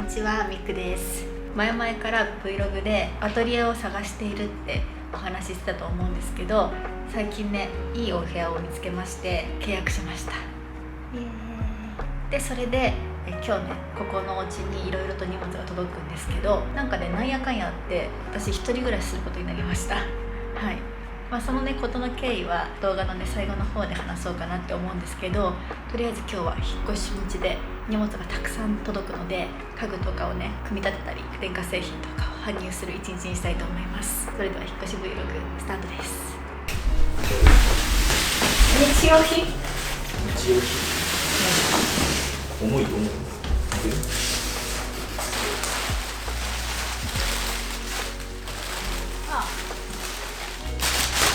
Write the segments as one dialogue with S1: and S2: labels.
S1: ちは、みくです。前々から Vlog でアトリエを探しているってお話ししてたと思うんですけど、最近ね、いいお部屋を見つけまして契約しました。でそれで今日ね、ここのお家にいろいろと荷物が届くんですけど、なんかね、なんやかんやあって私一人暮らしすることになりました。はい。そのね、ことの経緯は動画のね、最後の方で話そうかなって思うんですけど、とりあえず今日は引っ越し日で荷物がたくさん届くので、家具とかをね、組み立てたり電化製品とかを搬入する一日にしたいと思います。それでは引っ越し Vlog スタートです。日用品
S2: 重い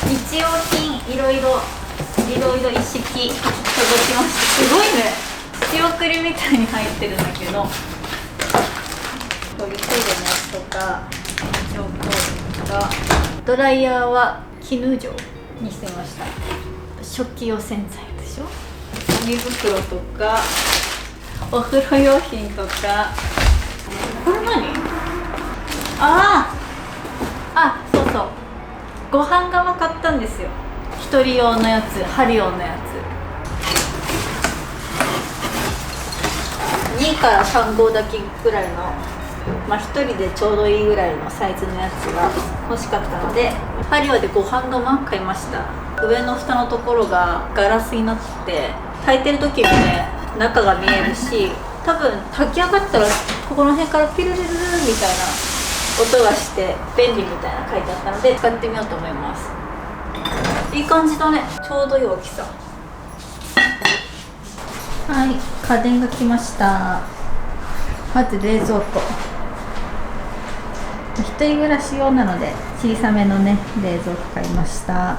S1: 日用品いろいろ一式届きました。すごいね、仕送りみたいに入ってるんだけど、こういうトイレのやつとか調香とか、ドライヤーは絹状にしてみました。食器用洗剤でしょ、ゴミ袋とかお風呂用品とか。これ何？そうそう、ご飯釜買ったんですよ。一人用のやつ、針用のやつ。2から3合炊きぐらいの、1人でちょうどいいぐらいのサイズのやつが欲しかったので、針用でご飯釜買いました。上の蓋のところがガラスになってて、炊いてる時もね、中が見えるし、多分炊き上がったらここの辺からピルルルルみたいな音がして便利みたいな書いてあったので使ってみようと思います。いい感じだね、ちょうどいい大きさ。はい、家電が来ました。まず冷蔵庫、一人暮らし用なので小さめのね、冷蔵庫買いました。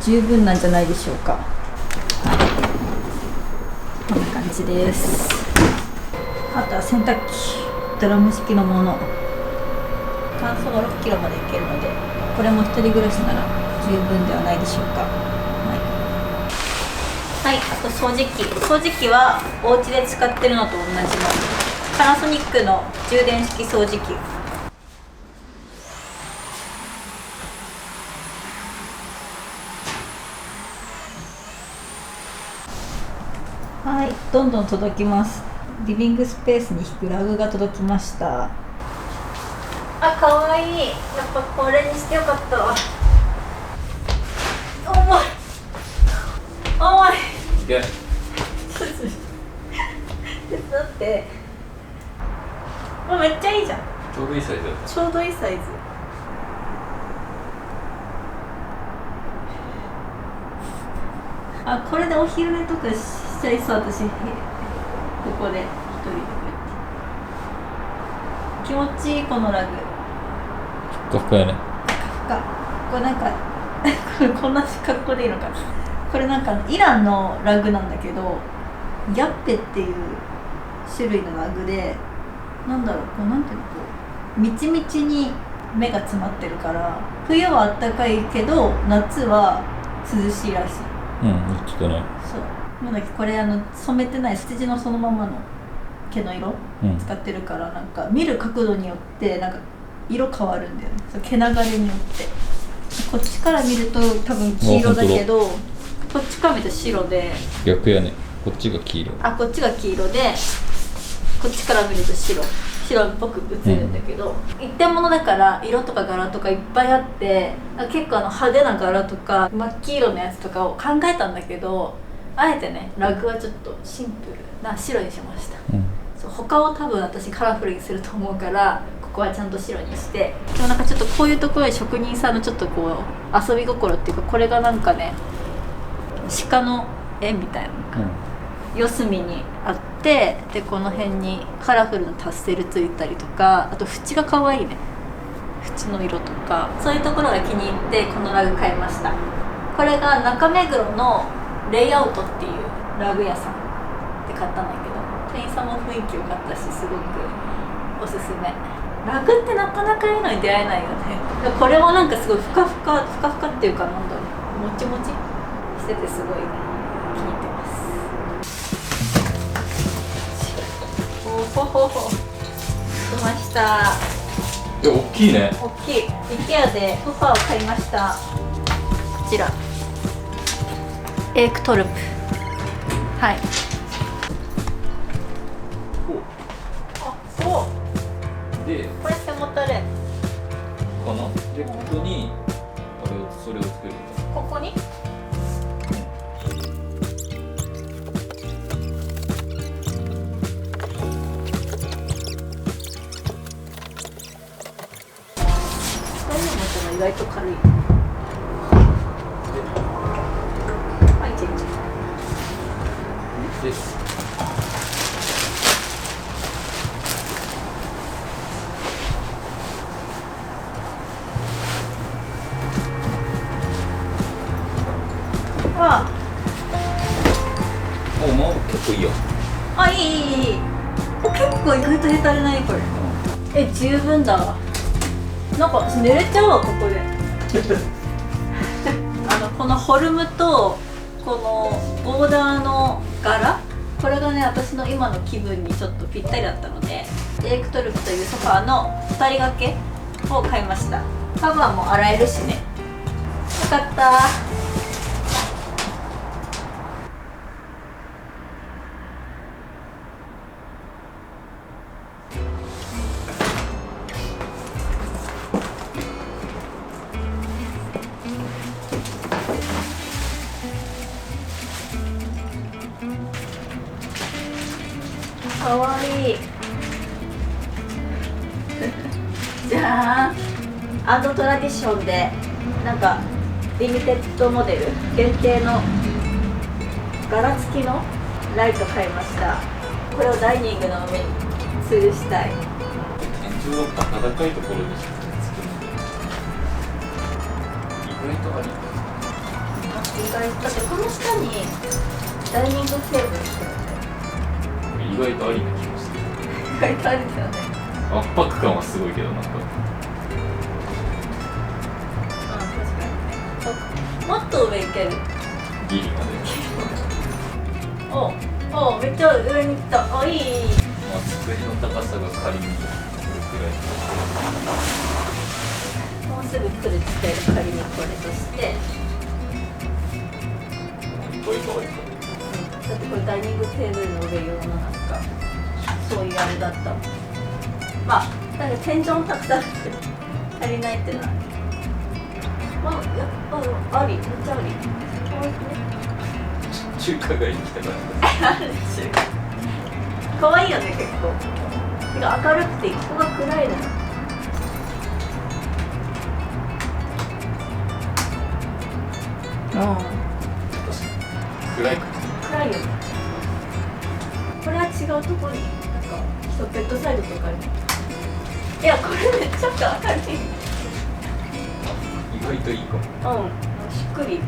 S1: 十分なんじゃないでしょうか。こんな感じです。あとは洗濯機、ドラム式のもの。乾燥が6キロまでいけるので、これも一人暮らしなら十分ではないでしょうか。はい、あと掃除機。掃除機はお家で使ってるのと同じのパナソニックの充電式掃除機。はい、どんどん届きます。リビングスペースに引くラグが届きました。かわいい。やっぱこれにしてよかったわ。重い手伝って。めっちゃいいじゃん。
S2: ちょうどいいサイズだった。
S1: ちょうどいいサイズ。これでお昼寝とかしちゃいそう。私ここで一人で気持ちいい。このラグ
S2: ふかふかやね。
S1: ふかふか。これなんかこんな格好でいいのかな。これなんかイランのラグなんだけど、ヤッペっていう種類のラグで、なんだろう、こうなんていうの、こうみちみちに目が詰まってるから、冬はあったかいけど夏は涼しいらしい。
S2: 言ってたね。
S1: そう、なんだっけ、これ染めてない羊のそのままの毛の色、使ってるから、なんか見る角度によってなんか色変わるんだよね。そう、毛流れによって。こっちから見ると多分黄色だけど、こっちから見ると白で。
S2: 逆やね、こっちが黄色。
S1: こっちが黄色で、こっちから見ると白っぽく映るんだけど、一点物だから色とか柄とかいっぱいあって、結構派手な柄とか真っ黄色のやつとかを考えたんだけど、あえてね、ラグはちょっとシンプルな白にしました。そう、他を多分私カラフルにすると思うから、ここはちゃんと白にして。でもなんかちょっとこういうところで職人さんのちょっとこう遊び心っていうか、これがなんかね、鹿の絵みたいなのか、四隅にあって、でこの辺にカラフルなタッセルついたりとか、あと縁が可愛いね、縁の色とか、そういうところが気に入ってこのラグ買いました。これが中目黒のレイアウトっていうラグ屋さんで買ったんだけど、店員さんも雰囲気良かったし、すごくおすすめ。ラグってなかなかいいのに出会えないよね。これもなんかすごいふかふかっていうか、なんだろう、もちもちしててすごい気に入ってます。ほほほ。来ました。
S2: 大きいね。
S1: 大きい。IKEA でソファーを買いました。こちら。エークトルプ。はい。あ、そう。
S2: で、
S1: これ背もたれ。
S2: かな。で、ここにそれを作る。
S1: ここに。意外と軽い。はい、チェンジ。
S2: です。
S1: わ
S2: もう結構いいよ。
S1: あ、いい。結構意外とへたれないこれ。十分だわ。なんか私寝れちゃうわここで。このフォルムとこのボーダーの柄、これがね私の今の気分にちょっとぴったりだったので、エークトルプというソファーの2人掛けを買いました。カバーも洗えるしね。よかった。かわいい。じゃあアンドトラディションでなんかリミテッドモデル限定の柄付きのライト買いました。これをダイニングの上に吊るしたい。
S2: 天井が高いところに作る。意外とあり。
S1: 意外だってこの下にダイニングテーブルしてる。
S2: 意外とありな気がしてる。
S1: 意外とありだよね。
S2: 圧迫感はすごいけど、なんか
S1: 確かにね。もっと上行ける。
S2: ギリまで。
S1: おめっちゃ上に来た。あ、いい。
S2: まあ、机の高さが仮にこれくらい。
S1: もうすぐ来るって仮にこれとして。
S2: 意外とありか。
S1: だってこれダイニングテーブルの上用のなんかそういうあれだったもん。まあだから天井もたくさんあって足りないってのはまああり、めっちゃあり。
S2: 中華街に来たから。
S1: かわいいよね結構。てか明るくてここが暗いのよ。
S2: 暗いか。
S1: 暗いよね。これは違うところになんかベッドサイドとかに。いやこれめっちゃ明るい。
S2: 意外といいかも。
S1: しっくり。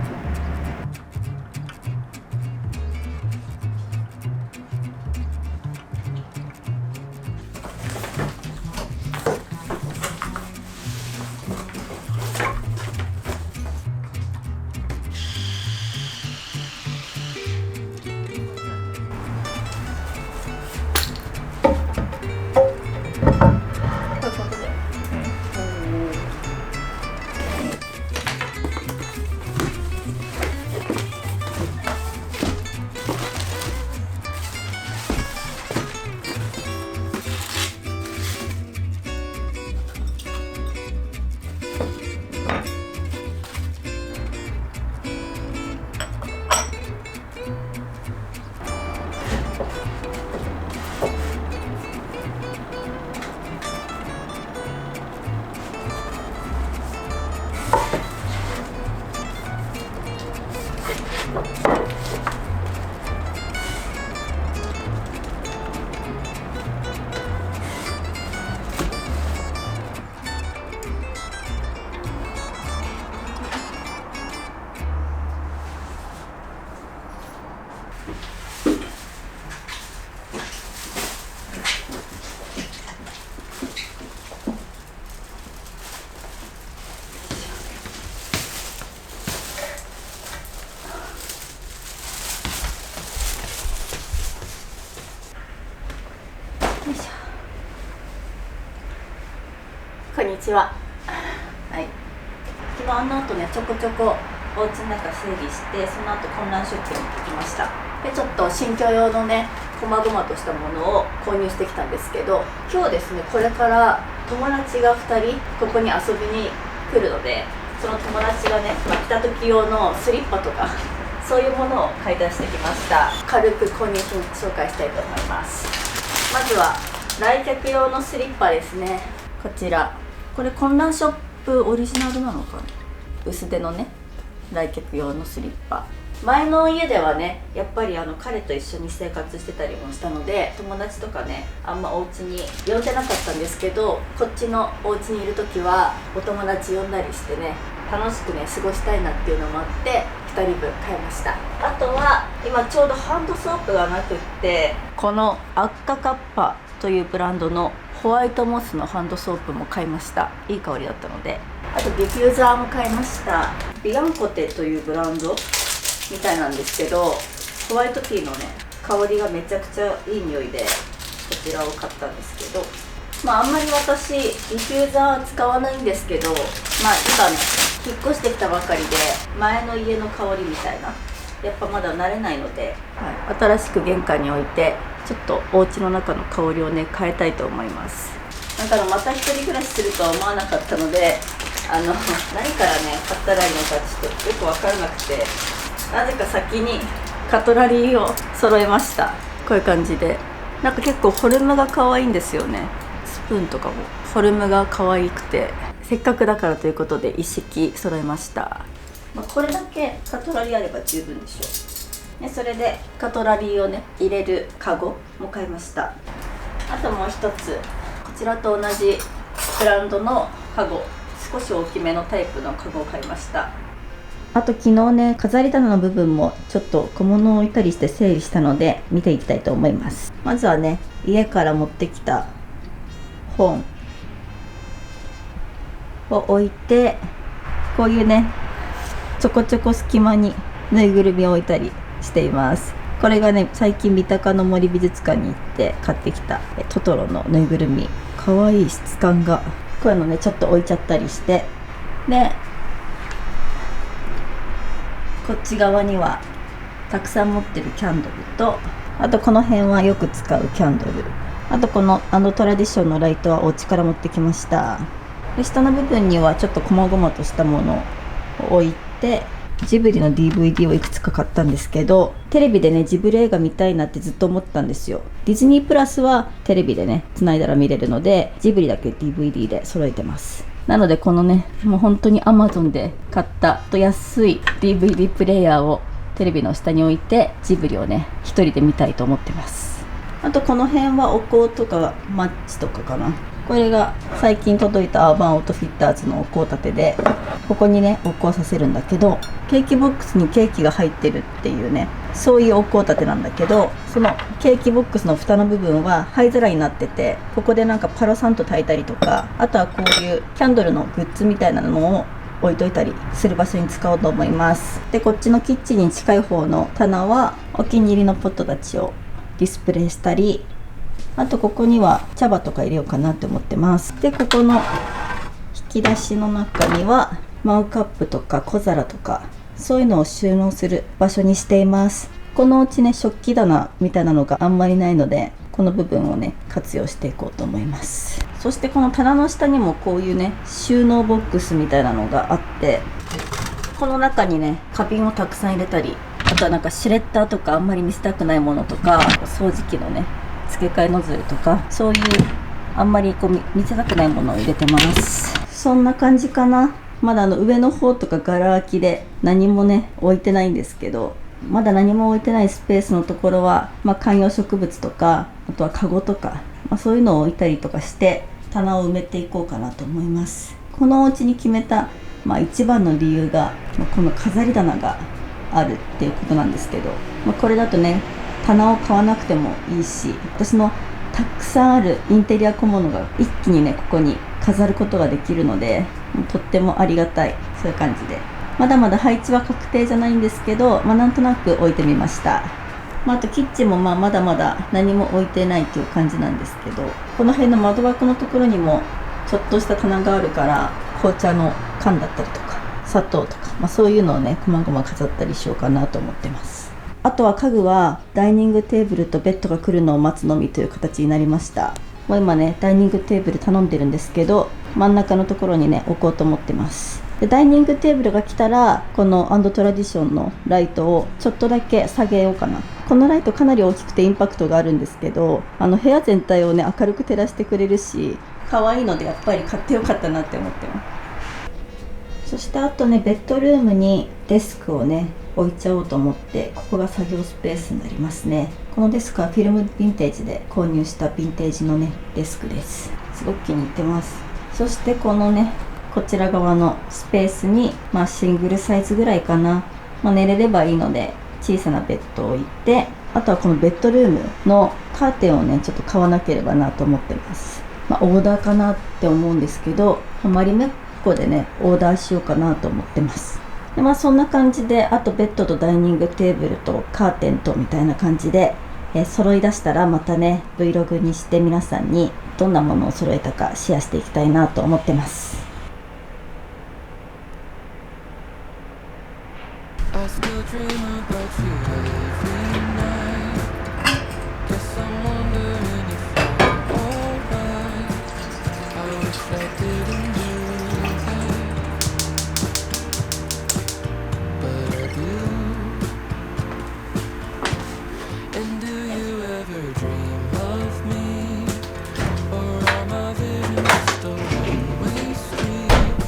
S1: ちは。はい。昨日の後ね、ちょこちょこお家の中整理して、その後混乱ショッピングに行きました。で、ちょっと新居用のね、細々としたものを購入してきたんですけど、今日ですね、これから友達が2人ここに遊びに来るので、その友達がね、来た時用のスリッパとかそういうものを買い出してきました。軽く購入品紹介したいと思います。まずは来客用のスリッパですね。こちら、これ混乱ショップオリジナルなのかな、薄手のね来客用のスリッパ。前の家ではね、やっぱり彼と一緒に生活してたりもしたので、友達とかねあんまお家に呼んでなかったんですけど、こっちのお家にいる時はお友達呼んだりしてね、楽しくね過ごしたいなっていうのもあって2人分買いました。あとは今ちょうどハンドソープがなくって、このアッカカッパというブランドのホワイトモスのハンドソープも買いました。いい香りだったので。あとディフューザーも買いました。ビアンコテというブランドみたいなんですけど、ホワイトティーのね香りがめちゃくちゃいい匂いで、こちらを買ったんですけど、あんまり私ディフューザー使わないんですけど、今ね引っ越してきたばかりで前の家の香りみたいな、やっぱまだ慣れないので、新しく玄関に置いてちょっとお家の中の香りをね変えたいと思います。だからまた一人暮らしするとは思わなかったので、何からね買ったらいいのかちょっとよく分からなくて、なぜか先にカトラリーを揃えました。こういう感じで、なんか結構フォルムが可愛いんですよね。スプーンとかもフォルムが可愛くて、せっかくだからということで一式揃えました。これだけカトラリーあれば十分でしょう。それでカトラリーをね入れるカゴも買いました。あともう一つ、こちらと同じブランドのカゴ、少し大きめのタイプのカゴを買いました。あと昨日ね、飾り棚の部分もちょっと小物を置いたりして整理したので見ていきたいと思います。まずはね、家から持ってきた本を置いて、こういうねちょこちょこ隙間にぬいぐるみを置いたりしています。これがね、最近三鷹の森美術館に行って買ってきたトトロのぬいぐるみ。かわいい質感が、こういうのねちょっと置いちゃったりして、でこっち側にはたくさん持ってるキャンドルと、あとこの辺はよく使うキャンドル、あとこのトラディションのライトはお家から持ってきました。で下の部分にはちょっと細々としたものを置いて、ジブリの DVD をいくつか買ったんですけど、テレビでねジブリ映画見たいなってずっと思ってたんですよ。ディズニープラスはテレビでね繋いだら見れるので、ジブリだけ DVD で揃えてます。なのでこのね、もう本当に Amazon で買った安い DVD プレイヤーをテレビの下に置いて、ジブリをね一人で見たいと思ってます。あとこの辺はお香とかマッチとかかな。これが最近届いたアーバンオートフィッターズのお香立てで、ここにねお香させるんだけど、ケーキボックスにケーキが入ってるっていうね、そういうお香立てなんだけど、そのケーキボックスの蓋の部分は灰皿になってて、ここでなんかパロサント炊いたりとか、あとはこういうキャンドルのグッズみたいなのを置いといたりする場所に使おうと思います。でこっちのキッチンに近い方の棚はお気に入りのポットたちをディスプレイしたり、あとここには茶葉とか入れようかなって思ってます。でここの引き出しの中にはマグカップとか小皿とか、そういうのを収納する場所にしています。このうちね食器棚みたいなのがあんまりないので、この部分をね活用していこうと思います。そしてこの棚の下にもこういうね収納ボックスみたいなのがあって、この中にね花瓶をたくさん入れたり、あとはなんかシュレッダーとかあんまり見せたくないものとか、掃除機のね付け替えノズルとか、そういうあんまりこう見せたくないものを入れてます。そんな感じかな。まだ上の方とかガラ空きで何もね置いてないんですけど、まだ何も置いてないスペースのところは、観葉植物とか、あとはカゴとか、そういうのを置いたりとかして棚を埋めていこうかなと思います。このお家に決めた、一番の理由がこの飾り棚があるっていうことなんですけど、これだとね棚を買わなくてもいいし、私のたくさんあるインテリア小物が一気にねここに飾ることができるので、とってもありがたい、そういう感じで、まだまだ配置は確定じゃないんですけど、なんとなく置いてみました。あとキッチンもまだまだ何も置いてないっていう感じなんですけど、この辺の窓枠のところにも
S3: ちょっとした棚があるから、紅茶の缶だったりとか砂糖とか、そういうのをねこまごま飾ったりしようかなと思ってます。あとは家具はダイニングテーブルとベッドが来るのを待つのみという形になりました。もう今ねダイニングテーブル頼んでるんですけど、真ん中のところにね置こうと思ってます。でダイニングテーブルが来たら、このアンドトラディションのライトをちょっとだけ下げようかな。このライトかなり大きくてインパクトがあるんですけど、部屋全体をね明るく照らしてくれるし、可愛いのでやっぱり買ってよかったなって思ってます。そしてあとね、ベッドルームにデスクをね置いちゃおうと思って、ここが作業スペースになりますね。このデスクはフィルムヴィンテージで購入したヴィンテージのねデスクです。すごく気に入ってます。そしてこのねこちら側のスペースに、シングルサイズぐらいかな、寝れればいいので小さなベッドを置いて、あとはこのベッドルームのカーテンをねちょっと買わなければなと思ってます。オーダーかなって思うんですけど、マリメッコでねオーダーしようかなと思ってます。でそんな感じで、あとベッドとダイニングテーブルとカーテンとみたいな感じで、揃い出したらまたね Vlog にして皆さんにどんなものを揃えたかシェアしていきたいなと思ってます。
S4: I still dream about you every night. Guess I'm wondering if you're alright. I wish I didn't do that, but I do. And do you ever dream of me? Or are my visions just a one-way street?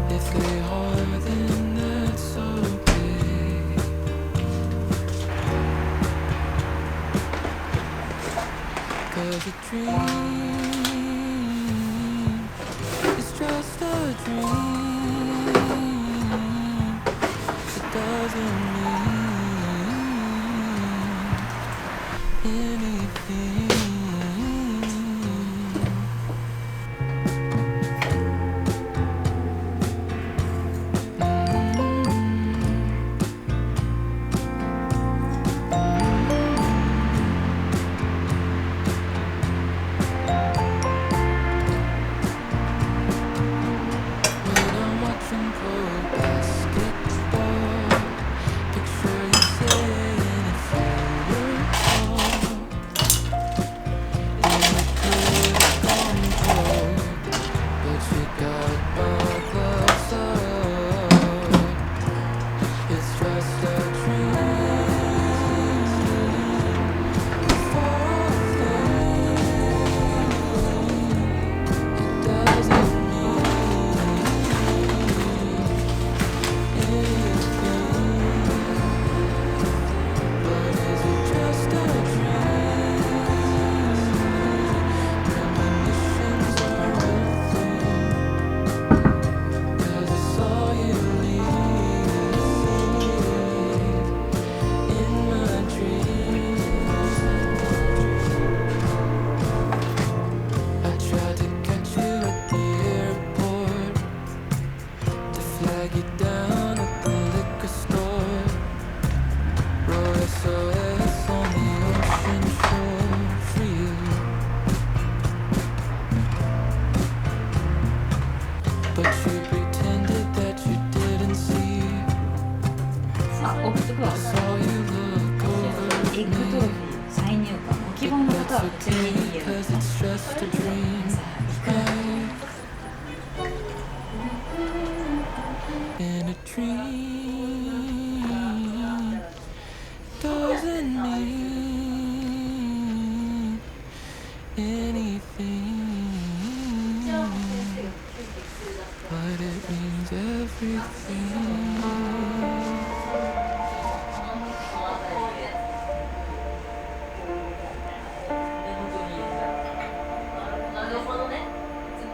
S4: If they are, then that's okay. 'Cause a dream is just a dream. It doesn't mean anything. When I'm watching pro basketball, picture you saying if you were tall, and it could have gone pro, but you got my gloves up. It's just a dream. For a thing, it doesn't mean but is it just a dream? Premonitions are a thing, 'cause I saw you leave in my dreams. I tried to catch you at the airport, to flag you down at the liquor store. Wrote SOS on the ocean shore for you, but you pretended that you didn't see.
S5: さあ、送ってくわ。
S4: I saw you look over
S5: エッグトロフィー再入荷ご希望の方はこちらに逃げる。
S4: 'cause it's just a dream.
S5: さあ、いくら
S4: In a dream doesn't mean anything, but it means everything.
S1: なるほどね。いつも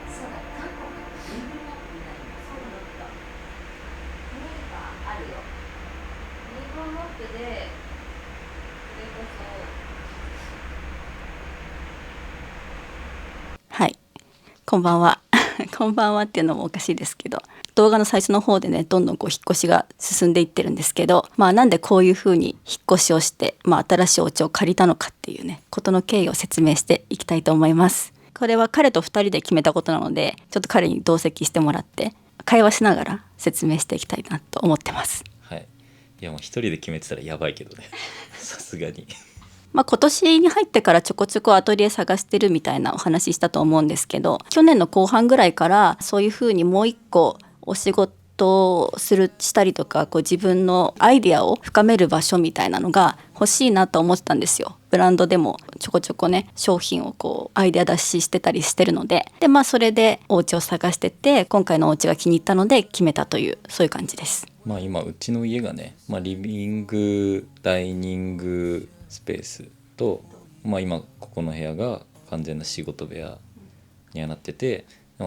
S1: そうだ、韓国にいないそうだった。メーカーあるよ。ネイバーマップで、それこそ
S3: はい、こんばんはこんばんはっていうのもおかしいですけど、動画の最初の方でねどんどんこう引っ越しが進んでいってるんですけど、なんでこういう風に引っ越しをして、新しいお家を借りたのかっていうねことの経緯を説明していきたいと思います。これは彼と2人で決めたことなので、ちょっと彼に同席してもらって会話しながら説明していきたいなと思ってます。
S2: はい。いやもう一人で決めてたらやばいけどねさすがに
S3: 今年に入ってからちょこちょこアトリエ探してるみたいなお話したと思うんですけど、去年の後半ぐらいからそういう風にもう一個お仕事をしたりとか、こう自分のアイディアを深める場所みたいなのが欲しいなと思ってたんですよ。ブランドでもちょこちょこね商品をこうアイデア出ししてたりしてるので、それでお家を探してて、今回のお家が気に入ったので決めたという、そういう感じです。
S2: 今うちの家がね、リビングダイニングスペースと、今ここの部屋が完全な仕事部屋にはなってて、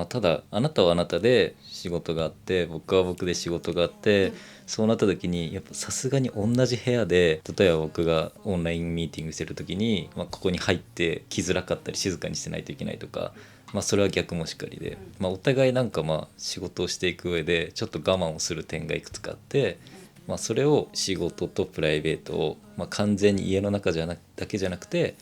S2: ただあなたはあなたで仕事があって、僕は僕で仕事があって、そうなった時にやっぱさすがに同じ部屋で、例えば僕がオンラインミーティングしてる時に、ここに入って来づらかったり静かにしてないといけないとか、それは逆もしかりで、お互い仕事をしていく上でちょっと我慢をする点がいくつかあって、それを仕事とプライベートを、完全に家の中だけじゃなくて、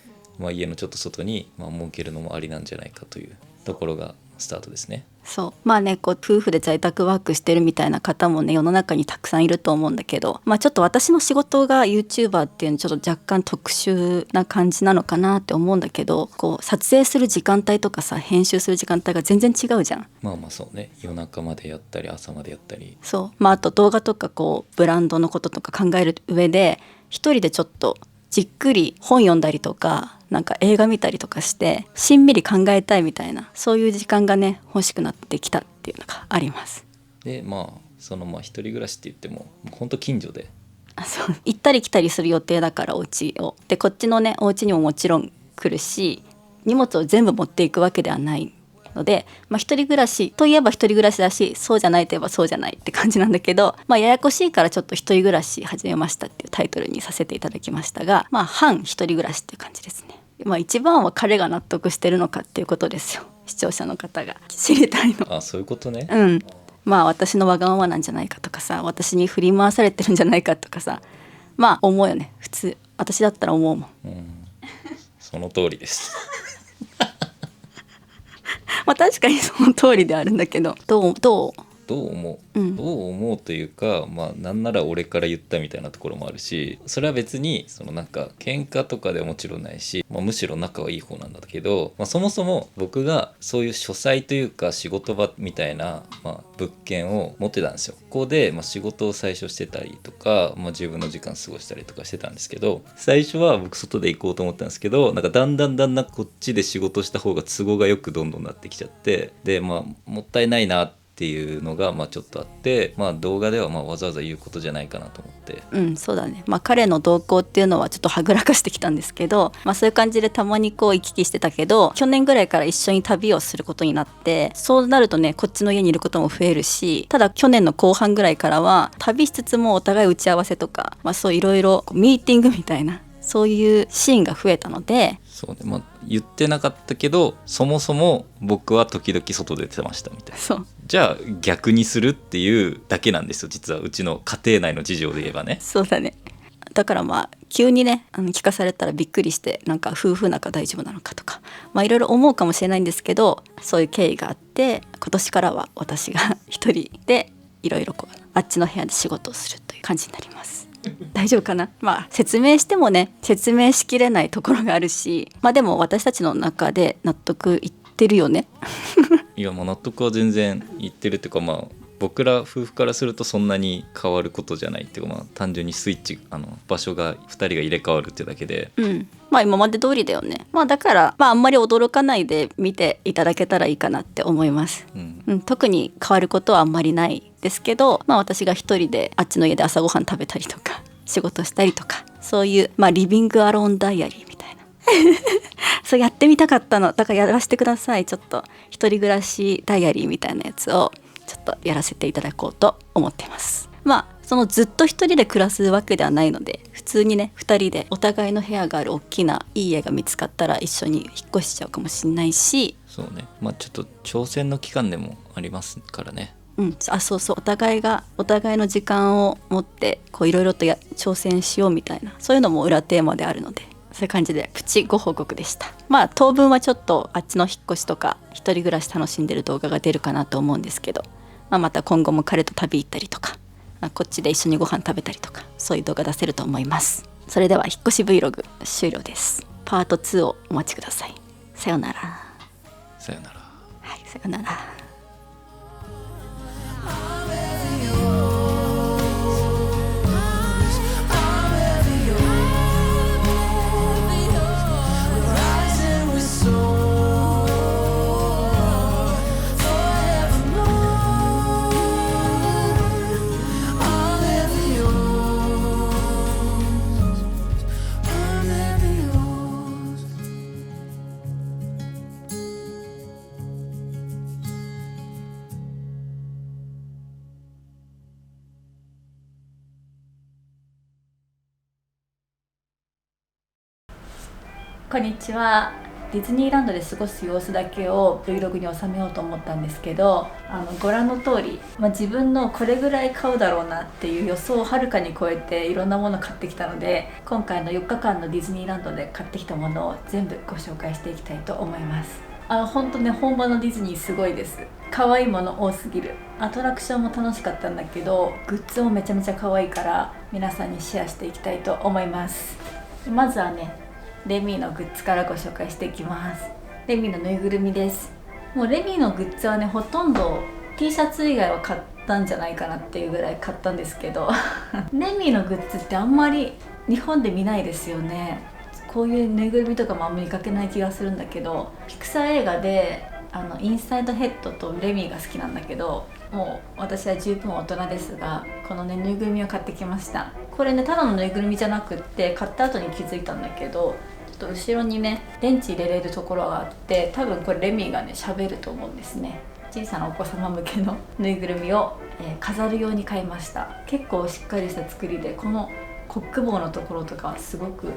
S2: 家のちょっと外に設けるのもありなんじゃないかというところがスタートですね。
S3: そうこう夫婦で在宅ワークしてるみたいな方もね世の中にたくさんいると思うんだけど、ちょっと私の仕事が YouTuber っていうのちょっと若干特殊な感じなのかなって思うんだけど、こう撮影する時間帯とかさ編集する時間帯が全然違うじゃん。
S2: そうね、夜中までやったり朝までやったり、
S3: そうあと動画とかこうブランドのこととか考える上で一人でちょっとじっくり本読んだりとか映画見たりとかしてしんみり考えたいみたいな、そういう時間がね欲しくなってきたっていうのがあります。
S2: で一人暮らしって言っても本当近所で、
S3: そう行ったり来たりする予定だから、お家をでこっちのねお家にももちろん来るし、荷物を全部持っていくわけではないので、一人暮らしといえば一人暮らしだし、そうじゃないといえばそうじゃないって感じなんだけど、ややこしいからちょっと一人暮らし始めましたっていうタイトルにさせていただきましたが、半一人暮らしっていう感じですね。一番は彼が納得してるのかっていうことですよ。視聴者の方が知りたいの。
S2: そういうことね。
S3: 私のわがままなんじゃないかとかさ、私に振り回されてるんじゃないかとかさ、思うよね。普通私だったら思うもん。
S2: その通りです
S3: 確かにその通りであるんだけど、どう思
S2: うというか、なんなら俺から言ったみたいなところもあるし、それは別に喧嘩とかではもちろんないし、むしろ仲はいい方なんだけど、そもそも僕がそういう書斎というか仕事場みたいな、物件を持ってたんですよ。ここで、仕事を最初してたりとか、自分の時間過ごしたりとかしてたんですけど、最初は僕外で行こうと思ったんですけど、だんだんこっちで仕事した方が都合がよくどんどんなってきちゃって、でもったいないなっていうのがちょっとあって、動画ではわざわざ言うことじゃないかなと思って。
S3: そうだね。彼の動向っていうのはちょっとはぐらかしてきたんですけど、そういう感じでたまにこう行き来してたけど、去年ぐらいから一緒に旅をすることになって、そうなるとねこっちの家にいることも増えるし、ただ去年の後半ぐらいからは旅しつつもお互い打ち合わせとか、そういろいろミーティングみたいな、そういうシーンが増えたので、
S2: そうね、言ってなかったけど、そもそも僕は時々外出てましたみたいな。
S3: そう
S2: じゃあ逆にするっていうだけなんですよ、実はうちの家庭内の事情で言えばね。
S3: そうだね。だから急にね聞かされたらびっくりして、夫婦仲大丈夫なのかとかいろいろ思うかもしれないんですけど、そういう経緯があって、今年からは私が一人でいろいろあっちの部屋で仕事をするという感じになります。大丈夫かな。説明してもね説明しきれないところがあるし、でも私たちの中で納得いってるよね
S2: いや納得は全然いってるっていうか、僕ら夫婦からするとそんなに変わることじゃないっていうか、単純にスイッチ場所が2人が入れ替わるってだけで、
S3: 今まで通りだよね。だからあんまり驚かないで見ていただけたらいいかなって思います。特に変わることはあんまりないですけど、私が一人であっちの家で朝ごはん食べたりとか仕事したりとか、そういう、リビングアローンダイアリーみたいなそうやってみたかったのだからやらせてください。ちょっと一人暮らしダイアリーみたいなやつをちょっとやらせていただこうと思ってます。そのずっと一人で暮らすわけではないので、普通にね2人でお互いの部屋がある大きないい家が見つかったら一緒に引っ越しちゃうかもしれないし、
S2: そうね、ちょっと挑戦の期間でもありますからね。
S3: そうそう、お互いの時間を持ってこういろいろと挑戦しようみたいな、そういうのも裏テーマであるので、そういう感じでプチご報告でした。当分はちょっとあっちの引っ越しとか一人暮らし楽しんでる動画が出るかなと思うんですけど、また今後も彼と旅行ったりとか、こっちで一緒にご飯食べたりとか、そういう動画出せると思います。それでは引っ越し Vlog 終了です。パート2をお待ちください。さよなら。
S2: さよなら。
S3: はい、さよなら。こんにちは。ディズニーランドで過ごす様子だけを Vlog に収めようと思ったんですけど、ご覧の通り、自分のこれぐらい買うだろうなっていう予想をはるかに超えていろんなもの買ってきたので、今回の4日間のディズニーランドで買ってきたものを全部ご紹介していきたいと思います。本当ね、本場のディズニーすごいです。可愛いもの多すぎる。アトラクションも楽しかったんだけど、グッズもめちゃめちゃ可愛いから皆さんにシェアしていきたいと思います。まずはね、レミーのグッズからご紹介していきます。レミーのぬいぐるみです。もうレミーのグッズはね、ほとんど T シャツ以外は買ったんじゃないかなっていうぐらい買ったんですけどレミーのグッズってあんまり日本で見ないですよね。こういうぬいぐるみとかもあんまり見かけない気がするんだけど、ピクサー映画でインサイドヘッドとレミーが好きなんだけど、もう私は十分大人ですが、このねぬいぐるみを買ってきました。これね、ただのぬいぐるみじゃなくって、買った後に気づいたんだけど、ちょっと後ろにね電池入れれるところがあって、多分これレミーがね喋ると思うんですね。小さなお子様向けのぬいぐるみを、飾るように買いました。結構しっかりした作りで、このコック棒のところとかすごく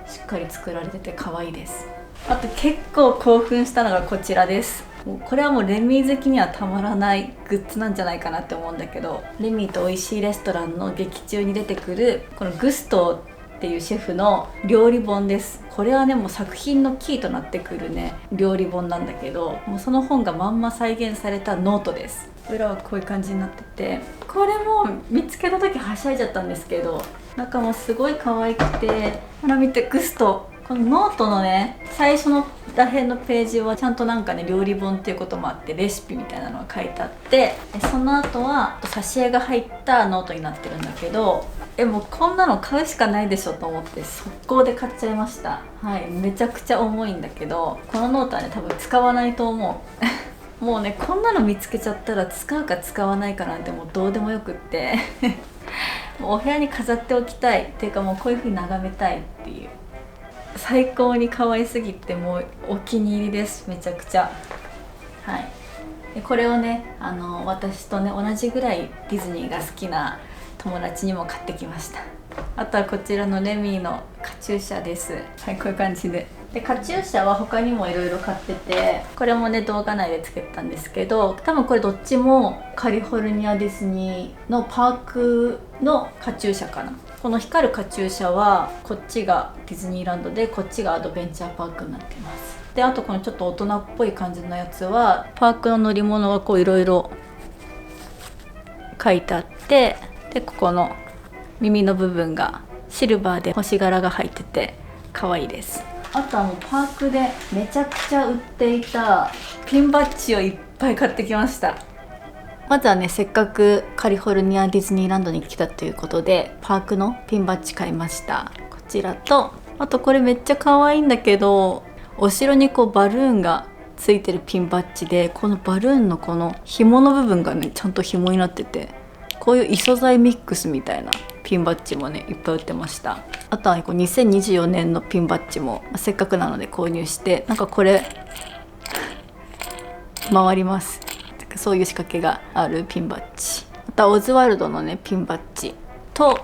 S3: しっかり作られてて可愛いです。あと結構興奮したのがこちらです。これはもうレミー好きにはたまらないグッズなんじゃないかなって思うんだけど、レミーと美味しいレストランの劇中に出てくるこのグストっていうシェフの料理本です。これはねもう作品のキーとなってくるね料理本なんだけど、もうその本がまんま再現されたノートです。裏はこういう感じになってて、これも見つけた時はしゃいじゃったんですけど、中もすごい可愛くて、ほら見て、グスト、このノートのね最初のらへんのページはちゃんとなんかね料理本っていうこともあってレシピみたいなのが書いてあって、その後は挿絵が入ったノートになってるんだけど、もうこんなの買うしかないでしょと思って速攻で買っちゃいました。はい、めちゃくちゃ重いんだけど、このノートはね多分使わないと思うもうねこんなの見つけちゃったら使うか使わないかなんてもうどうでもよくってもうお部屋に飾っておきたいっていうか、もうこういう風に眺めたいっていう、最高に可愛すぎてもうお気に入りです。めちゃくちゃ。はい、でこれをね私とね同じぐらいディズニーが好きな友達にも買ってきました。あとはこちらのレミーのカチューシャです。はい、こういう感じで。でカチューシャは他にもいろいろ買ってて、これもね動画内でつけてたんですけど、多分これどっちもカリフォルニアディズニーのパークのカチューシャかな。この光るカチューシャはこっちがディズニーランドで、こっちがアドベンチャーパークになってます。であとこのちょっと大人っぽい感じのやつはパークの乗り物がこういろいろ書いてあって、でここの耳の部分がシルバーで星柄が入ってて可愛いです。あとはもうパークでめちゃくちゃ売っていたピンバッジをいっぱい買ってきました。まずはねせっかくカリフォルニアディズニーランドに来たということでパークのピンバッジ買いました。こちらと、あとこれめっちゃ可愛いんだけど、お城にこうバルーンがついてるピンバッジで、このバルーンのこの紐の部分がねちゃんと紐になってて、こういう異素材ミックスみたいなピンバッジもねいっぱい売ってました。あとはこう2024年のピンバッジも、せっかくなので購入して、なんかこれ回ります。そういう仕掛けがあるピンバッジ。またオズワルドのねピンバッジと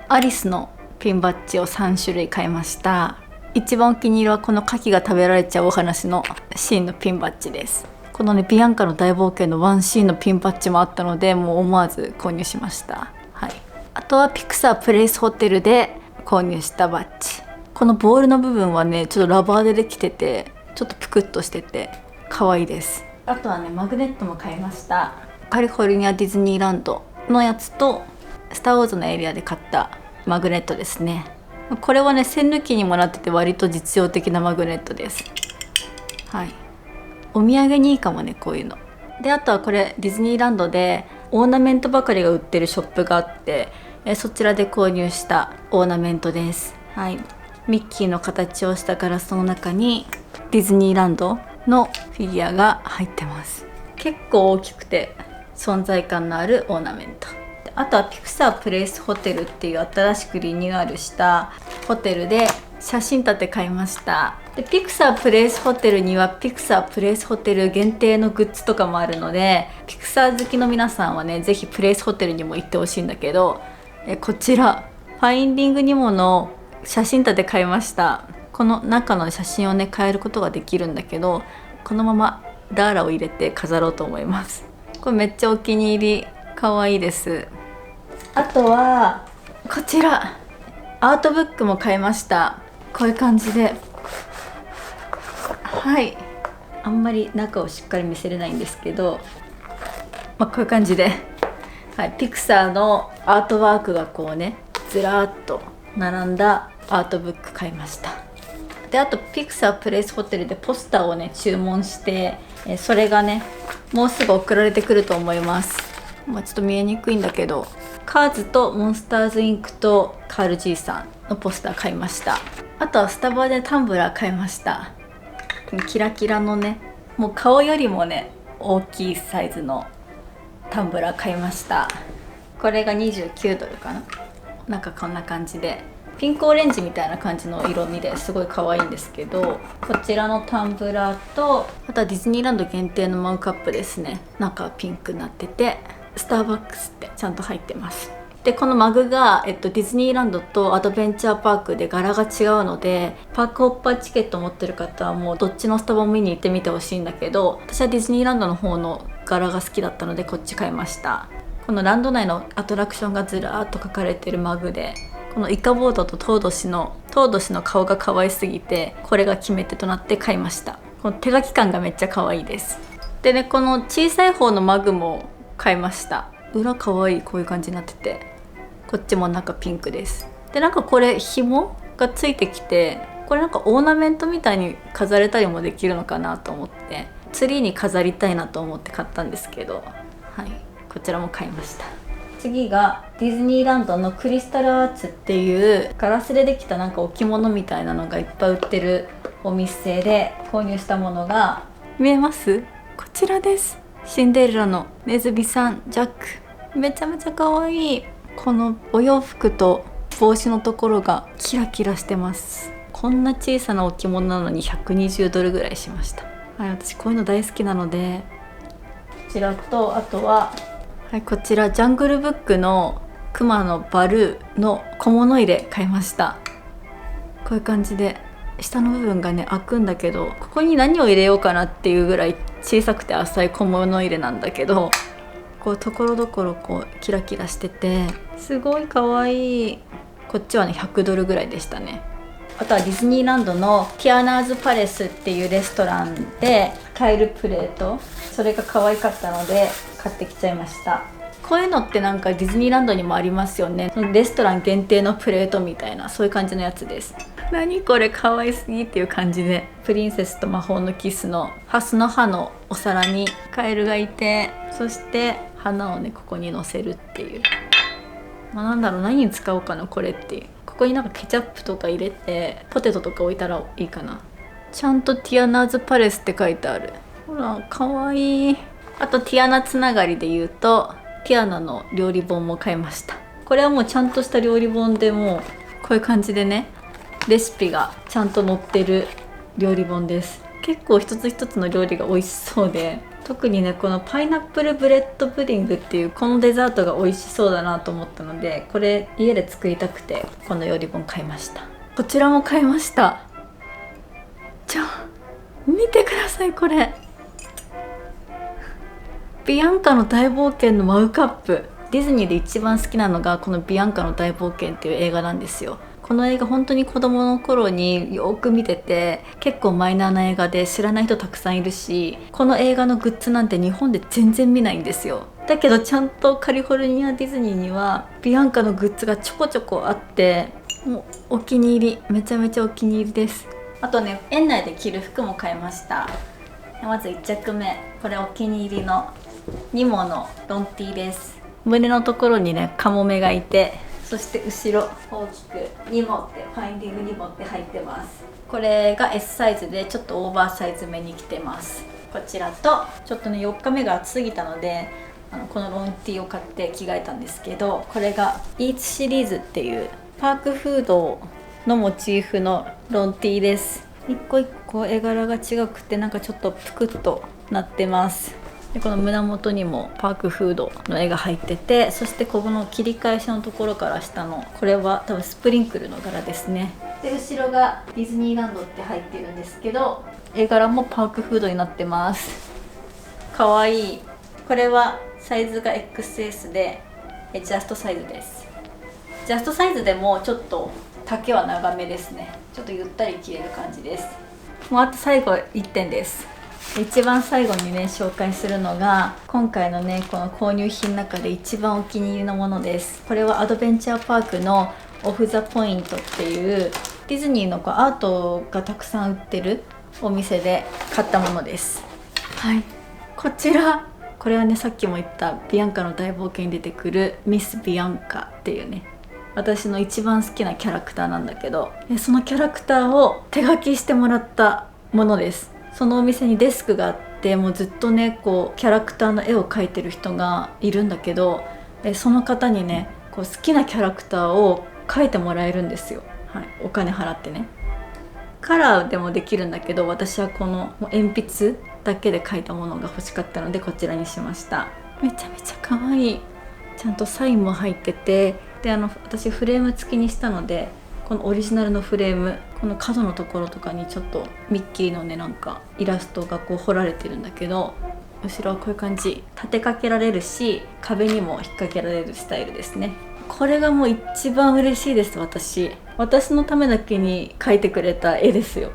S3: アリスのピンバッジを3種類買いました。一番お気に入りはこの牡蠣が食べられちゃうお話のシーンのピンバッジです。
S1: このねビアンカの大冒険のワンシーンのピンバッジもあったので、もう思わず購入しました。はい、あとはピクサープレイスホテルで購入したバッジ。このボールの部分はねちょっとラバーでできてて、ちょっとぷくっとしてて可愛いです。あとはねマグネットも買いました。カリフォルニアディズニーランドのやつとスターウォーズのエリアで買ったマグネットですね。これはね栓抜きにもなってて割と実用的なマグネットです。はい、お土産にいいかもねこういうので。あとはこれディズニーランドでオーナメントばかりが売ってるショップがあって、そちらで購入したオーナメントです。はい、ミッキーの形をしたガラスの中にディズニーランドのフィギュアが入ってます。結構大きくて存在感のあるオーナメント。あとはピクサープレイスホテルっていう新しくリニューアルしたホテルで写真立て買いました。でピクサープレイスホテルにはピクサープレイスホテル限定のグッズとかもあるので、ピクサー好きの皆さんはねぜひプレイスホテルにも行ってほしいんだけど、こちらファインディングニモの写真立て買いました。この中の写真をね変えることができるんだけど、このままダーラを入れて飾ろうと思います。これめっちゃお気に入り、可愛いです。あとはこちらアートブックも買いました。こういう感じで、はい、あんまり中をしっかり見せれないんですけど、こういう感じで、はい、ピクサーのアートワークがこうねずらーっと並んだアートブック買いました。であとピクサープレイスホテルでポスターをね注文して、それがねもうすぐ送られてくると思います。ちょっと見えにくいんだけど、カーズとモンスターズインクとカール G さんのポスター買いました。あとはスタバでタンブラー買いました。キラキラのね、もう顔よりもね大きいサイズのタンブラー買いました。これが29ドルかな。なんかこんな感じでピンクオレンジみたいな感じの色味ですごい可愛いんですけど、こちらのタンブラーと、あとはディズニーランド限定のマグカップですね。中はピンクになっててスターバックスってちゃんと入ってます。でこのマグが、ディズニーランドとアドベンチャーパークで柄が違うので、パークホッパーチケット持ってる方はもうどっちのスタバも見に行ってみてほしいんだけど、私はディズニーランドの方の柄が好きだったのでこっち買いました。このランド内のアトラクションがずらーっと書かれてるマグで、このイカボードとトウドシの顔が可愛すぎて、これが決め手となって買いました。この手書き感がめっちゃ可愛いです。でね、この小さい方のマグも買いました。裏可愛い、こういう感じになってて、こっちも中ピンクです。でなんかこれ紐がついてきて、これなんかオーナメントみたいに飾れたりもできるのかなと思って、ツリーに飾りたいなと思って買ったんですけど、はい、こちらも買いました。次がディズニーランドのクリスタルアーツっていうガラスでできたなんか置物みたいなのがいっぱい売ってるお店で購入したものが見えます？こちらです。シンデレラのネズミさんジャック、めちゃめちゃ可愛い。このお洋服と帽子のところがキラキラしてます。こんな小さな置物なのに120ドルぐらいしました。はい、私こういうの大好きなので、こちらと、あとははい、こちらジャングルブックのクマのバルーの小物入れ買いました。こういう感じで下の部分がね開くんだけど、ここに何を入れようかなっていうぐらい小さくて浅い小物入れなんだけど、こうところどころこうキラキラしててすごい可愛い。こっちはね100ドルぐらいでしたね。あとはディズニーランドのティアナーズパレスっていうレストランで買えるプレート、それが可愛かったので買ってきちゃいました。こういうのってなんかディズニーランドにもありますよね。そのレストラン限定のプレートみたいな、そういう感じのやつです。何これ可愛すぎっていう感じで、プリンセスと魔法のキスのハスの葉のお皿にカエルがいて、そして花をねここに乗せるっていう、なんだろう、何に使おうかなこれっていう。ここになんかケチャップとか入れてポテトとか置いたらいいかな。ちゃんとティアナーズパレスって書いてある。ほら可愛い。あとティアナつながりで言うと、ティアナの料理本も買いました。これはもうちゃんとした料理本で、もうこういう感じでねレシピがちゃんと載ってる料理本です。結構一つ一つの料理が美味しそうで、特にねこのパイナップルブレッドプディングっていうこのデザートが美味しそうだなと思ったので、これ家で作りたくてこの料理本買いました。こちらも買いました。見てください、これビアンカの大冒険のマグカップ。ディズニーで一番好きなのがこのビアンカの大冒険っていう映画なんですよ。この映画本当に子供の頃によく見てて、結構マイナーな映画で知らない人たくさんいるし、この映画のグッズなんて日本で全然見ないんですよ。だけどちゃんとカリフォルニアディズニーにはビアンカのグッズがちょこちょこあって、もうお気に入り、めちゃめちゃお気に入りです。あとね、園内で着る服も買いました。まず1着目、これお気に入りのニモのロンティーです。胸のところにねカモメがいて、そして後ろ大きくニモってファインディングニモって入ってます。これが S サイズでちょっとオーバーサイズ目に着てます。こちらとちょっとね4日目が暑すぎたのでこのロンティーを買って着替えたんですけど、これがイーツシリーズっていうパークフードのモチーフのロンティーです。一個一個絵柄が違くてなんかちょっとぷくっとなってます。でこの胸元にもパークフードの絵が入ってて、そしてここの切り返しのところから下のこれは多分スプリンクルの柄ですね。で後ろがディズニーランドって入ってるんですけど、絵柄もパークフードになってます。かわいい。これはサイズが XS でジャストサイズです。ジャストサイズでもちょっと丈は長めですね。ちょっとゆったり着れる感じです。もうあと最後1点です。一番最後にね紹介するのが今回のねこの購入品の中で一番お気に入りのものです。これはアドベンチャーパークのオフ・ザ・ポイントっていうディズニーのアートがたくさん売ってるお店で買ったものです。はい、こちら、これはねさっきも言ったビアンカの大冒険に出てくるミス・ビアンカっていうね私の一番好きなキャラクターなんだけど、そのキャラクターを手書きしてもらったものです。そのお店にデスクがあって、もうずっとねこうキャラクターの絵を描いてる人がいるんだけど、その方にねこう好きなキャラクターを描いてもらえるんですよ。はい、お金払ってね。カラーでもできるんだけど、私はこの鉛筆だけで描いたものが欲しかったのでこちらにしました。めちゃめちゃ可愛い。ちゃんとサインも入ってて、で私フレーム付きにしたので、このオリジナルのフレーム、この角のところとかにちょっとミッキーのねなんかイラストがこう彫られてるんだけど、後ろはこういう感じ、立てかけられるし壁にも引っ掛けられるスタイルですね。これがもう一番嬉しいです。私のためだけに描いてくれた絵ですよ。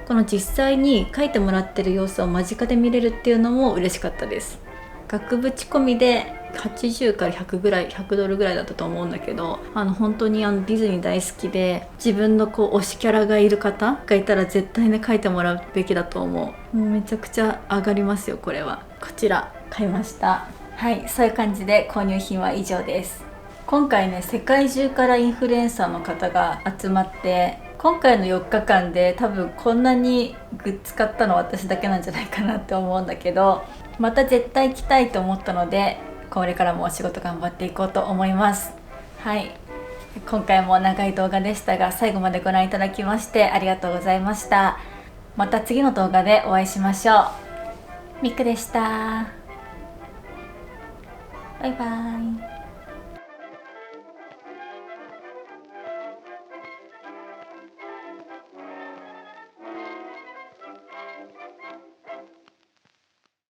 S1: この実際に描いてもらってる様子を間近で見れるっていうのも嬉しかったです。額縁込みで80から100ぐらい、100ドルぐらいだったと思うんだけど、本当にディズニー大好きで自分のこう推しキャラがいる方がいたら絶対ね描いてもらうべきだと思う。もうめちゃくちゃ上がりますよこれは。こちら買いました。はい、そういう感じで購入品は以上です。今回ね世界中からインフルエンサーの方が集まって、今回の4日間で多分こんなにグッズ買ったの私だけなんじゃないかなって思うんだけど、また絶対来たいと思ったのでこれからもお仕事頑張っていこうと思います。はい、今回も長い動画でしたが最後までご覧いただきましてありがとうございました。また次の動画でお会いしましょう。ミクでした。バイバイ。